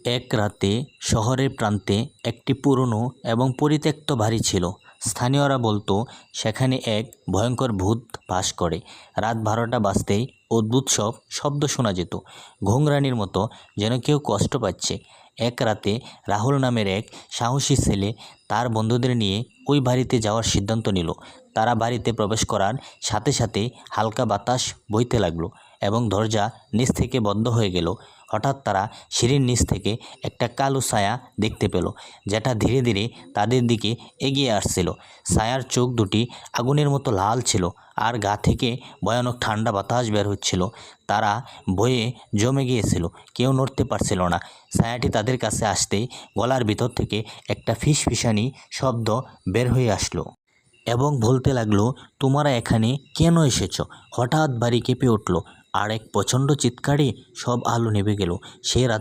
এক রাতে শহরের প্রান্তে একটি পুরনো এবং পরিত্যক্ত বাড়ি ছিল। স্থানীয়রা বলতো সেখানে এক ভয়ঙ্কর ভূত বাস করে। রাত 12টা বাজতেই অদ্ভুত সব শব্দ শোনা যেত, ঘুংরানির মতো, যেন কেউ কষ্ট পাচ্ছে। এক রাতে রাহুল নামের এক সাহসী ছেলে তার বন্ধুদের নিয়ে ওই বাড়িতে যাওয়ার সিদ্ধান্ত নিল। তারা বাড়িতে প্রবেশ করার সাথে সাথে হালকা বাতাস বইতে লাগলো এবং দরজা নিচ থেকে বন্ধ হয়ে গেল। হঠাৎ তারা সিঁড়ির নিচ থেকে একটা কালো ছায়া দেখতে পেল, যেটা ধীরে ধীরে তাদের দিকে এগিয়ে আসছিল। ছায়ার চোখ দুটি আগুনের মতো লাল ছিল আর গা থেকে ভয়ানক ঠান্ডা বাতাস বের হচ্ছিল। তারা ভয়ে জমে গিয়েছিল, কেউ নড়তে পারছিল না। ছায়াটি তাদের কাছে আসতেই গলার ভিতর থেকে একটা ফিসফিসানি শব্দ বের হয়ে আসলো এবং বলতে লাগলো, তোমরা এখানে কেন এসেছো? হঠাৎ বাড়ি কেঁপে উঠল আর এক প্রচণ্ড চিৎকারে সব আলো নেভে গেল। সে রাত